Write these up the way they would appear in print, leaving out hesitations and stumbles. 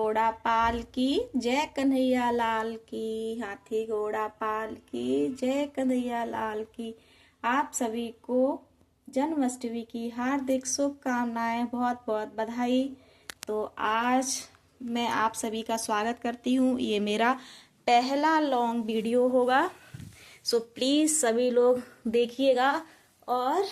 घोड़ा पाल की जय कन्हैया लाल की। हाथी घोड़ा पाल की जय कन्हैया लाल की। आप सभी को जन्माष्टमी की हार्दिक शुभकामनाएं, बहुत बहुत बधाई। तो आज मैं आप सभी का स्वागत करती हूँ। ये मेरा पहला लॉन्ग वीडियो होगा, सो प्लीज सभी लोग देखिएगा। और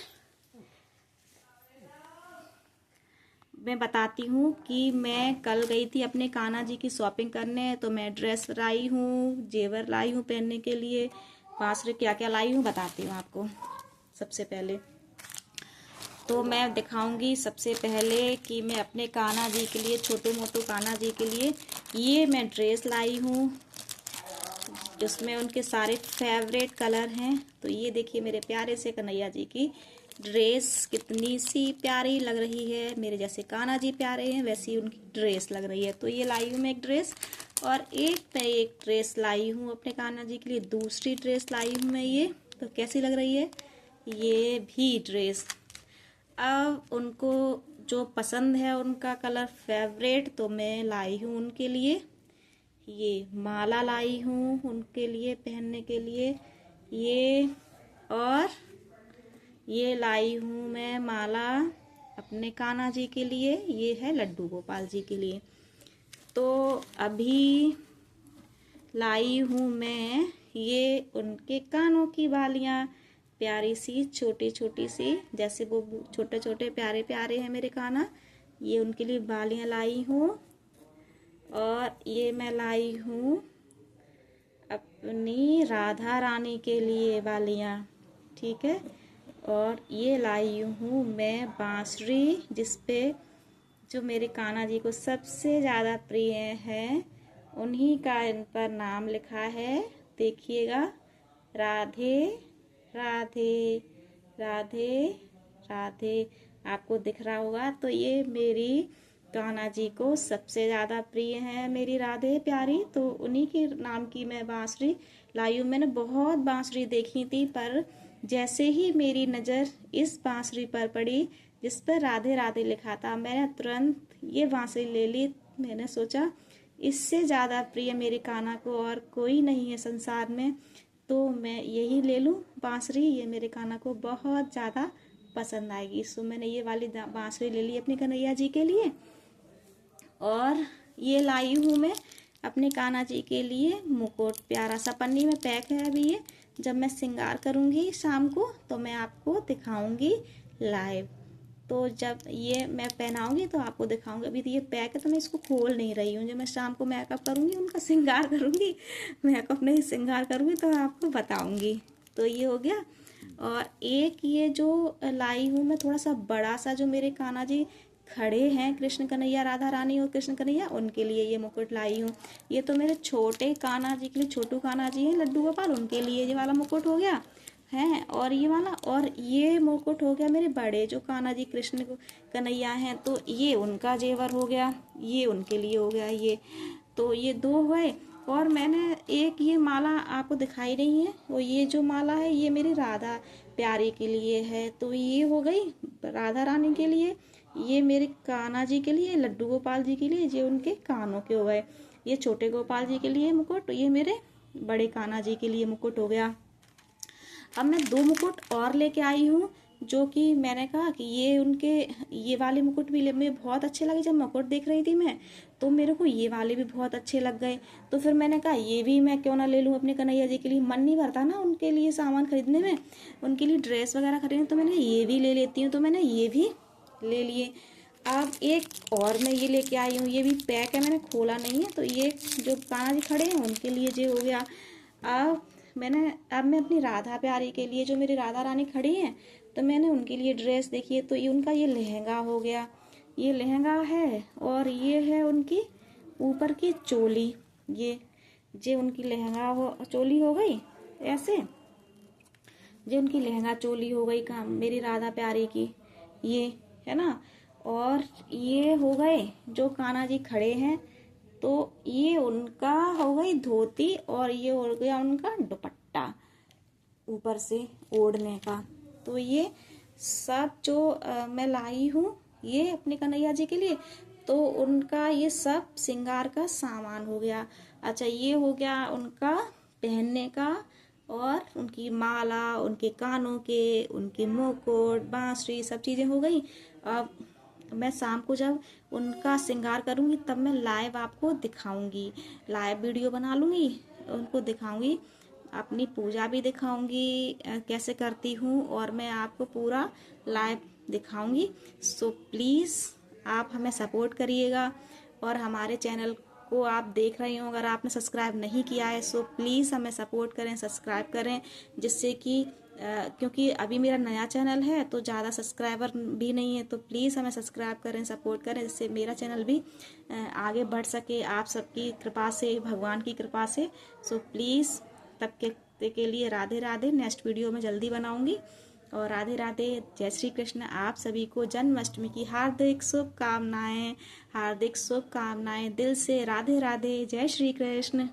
मैं बताती हूँ कि मैं कल गई थी अपने कान्हा जी की शॉपिंग करने, तो मैं ड्रेस लाई हूँ, जेवर लाई हूँ पहनने के लिए, बांसुरी क्या क्या लाई हूँ बताती हूँ आपको। सबसे पहले तो मैं दिखाऊंगी सबसे पहले कि मैं अपने कान्हा जी के लिए, छोटू मोटू कान्हा जी के लिए ये मैं ड्रेस लाई हूँ, जिसमें उनके सारे फेवरेट कलर हैं। तो ये देखिए मेरे प्यारे से कन्हैया जी की ड्रेस कितनी सी प्यारी लग रही है। मेरे जैसे कान्हा जी प्यारे हैं वैसी उनकी ड्रेस लग रही है। तो ये लाई हूँ मैं एक ड्रेस, और एक ड्रेस लाई हूँ अपने कान्हा जी के लिए, दूसरी ड्रेस लाई हूँ मैं ये। तो कैसी लग रही है ये भी ड्रेस। अब उनको जो पसंद है, उनका कलर फेवरेट, तो मैं लाई हूँ उनके लिए ये माला लाई हूँ उनके लिए पहनने के लिए ये। और ये लाई हूँ मैं माला अपने कान्हा जी के लिए, ये है लड्डू गोपाल जी के लिए। तो अभी लाई हूँ मैं ये उनके कानों की बालियां, प्यारी सी छोटी छोटी सी, जैसे वो छोटे छोटे प्यारे प्यारे हैं मेरे कान्हा, ये उनके लिए बालियां लाई हूँ। और ये मैं लाई हूँ अपनी राधा रानी के लिए बालियां, ठीक है। और ये लाई हूँ मैं बांसुरी, जिसपे जो मेरे कान्हा जी को सबसे ज़्यादा प्रिय है, उन्हीं का इन पर नाम लिखा है। देखिएगा, राधे राधे राधे राधे, आपको दिख रहा होगा। तो ये मेरी कान्हा जी को सबसे ज़्यादा प्रिय है मेरी राधे प्यारी, तो उन्हीं के नाम की मैं बांसुरी लाई हूँ। मैंने बहुत बांसुरी देखी थी, पर जैसे ही मेरी नज़र इस बांसुरी पर पड़ी जिस पर राधे राधे लिखा था, मैंने तुरंत ये बांसुरी ले ली। मैंने सोचा इससे ज़्यादा प्रिय मेरे कान्हा को और कोई नहीं है संसार में, तो मैं यही ले लूँ बांसुरी, ये मेरे कान्हा को बहुत ज़्यादा पसंद आएगी। सो मैंने ये वाली बांसुरी ले ली अपने कन्हैया जी के लिए। और ये लाई हूँ मैं अपने कान्हा जी के लिए मुकुट, प्यारा सा पन्नी में पैक है अभी ये। जब मैं श्रृंगार करूँगी शाम को तो मैं आपको दिखाऊंगी लाइव। तो जब ये मैं पहनाऊंगी तो आपको दिखाऊंगी। अभी तो ये पैक है तो मैं इसको खोल नहीं रही हूँ। जब मैं शाम को मेकअप करूँगी, उनका श्रृंगार करूँगी, मेकअप नहीं श्रृंगार करूँगी, तो आपको बताऊँगी। तो ये हो गया। और एक ये जो लाई हूँ मैं थोड़ा सा बड़ा सा, जो मेरे कान्हा जी खड़े हैं, कृष्ण कन्हैया राधा रानी और कृष्ण कन्हैया, उनके लिए ये मुकुट लाई हूँ। ये तो मेरे छोटे कान्हा जी के लिए, छोटू कान्हा जी हैं लड्डू गोपाल, उनके लिए ये वाला मुकुट हो गया है। और ये वाला, और ये मुकुट हो गया मेरे बड़े जो कान्हा जी कृष्ण कन्हैया हैं, तो ये उनका जेवर हो गया, ये उनके लिए हो गया ये। तो ये दो हुए। और मैंने एक ये माला आपको दिखाई रही है, वो ये जो माला है ये मेरी राधा प्यारी के लिए है। तो ये हो गई राधा रानी के लिए, ये मेरे कान्हा जी के लिए, लड्डू गोपाल जी के लिए, ये उनके कानों के हो गए। ये छोटे गोपाल जी के लिए मुकुट, ये मेरे बड़े कान्हा जी के लिए मुकुट हो गया। अब मैं दो मुकुट और लेके आई हूँ, जो कि मैंने कहा कि ये उनके ये वाले मुकुट भी मुझे बहुत अच्छे लगे। जब मुकुट देख रही थी मैं, तो मेरे को ये वाले भी बहुत अच्छे लग गए। तो फिर मैंने कहा ये भी मैं क्यों ना ले लूँ अपने कन्हैया जी के लिए। मन नहीं भरता ना उनके लिए सामान खरीदने में, उनके लिए ड्रेस वगैरह खरीदने, तो मैंने ये भी ले लेती हूँ। तो मैंने ये भी ले लिए। अब एक और मैं ये लेके आई हूँ, ये भी पैक है, मैंने खोला नहीं है। तो ये जो कान्हा जी खड़े हैं उनके लिए ये हो गया। अब मैं अपनी राधा प्यारी के लिए, जो मेरी राधा रानी खड़ी हैं, तो मैंने उनके लिए ड्रेस देखी है। तो ये उनका ये लहंगा हो गया, ये लहंगा है। और ये है उनकी ऊपर की चोली, ये उनकी लहंगा हो चोली हो गई ऐसे, जो उनकी लहंगा चोली हो गई काम मेरी राधा प्यारी की, ये है ना। और ये हो गए जो कान्हा जी खड़े हैं, तो ये उनका हो गई धोती, और ये हो गया उनका दुपट्टा ऊपर से ओढ़ने का। तो ये सब जो मैं लाई हूँ ये अपने कन्हैया जी के लिए। तो उनका ये सब श्रृंगार का सामान हो गया। अच्छा, ये हो गया उनका पहनने का, और उनकी माला, उनके कानों के, उनके मुकुट, बांसुरी, सब चीज़ें हो गई। अब मैं शाम को जब उनका श्रृंगार करूँगी तब मैं लाइव आपको दिखाऊंगी, लाइव वीडियो बना लूँगी, उनको दिखाऊंगी, अपनी पूजा भी दिखाऊंगी कैसे करती हूँ, और मैं आपको पूरा लाइव दिखाऊंगी। सो प्लीज़ आप हमें सपोर्ट करिएगा, और हमारे चैनल को आप देख रहे हो, अगर आपने सब्सक्राइब नहीं किया है सो प्लीज़ हमें सपोर्ट करें, सब्सक्राइब करें, जिससे कि क्योंकि अभी मेरा नया चैनल है तो ज़्यादा सब्सक्राइबर भी नहीं है, तो प्लीज़ हमें सब्सक्राइब करें, सपोर्ट करें, जिससे मेरा चैनल भी आगे बढ़ सके आप सबकी कृपा से, भगवान की कृपा से। सो प्लीज़ तब के लिए राधे राधे। नेक्स्ट वीडियो में जल्दी बनाऊंगी, और राधे राधे, जय श्री कृष्ण। आप सभी को जन्माष्टमी की हार्दिक शुभकामनाएं, हार्दिक शुभकामनाएं दिल से। राधे राधे, जय श्री कृष्ण।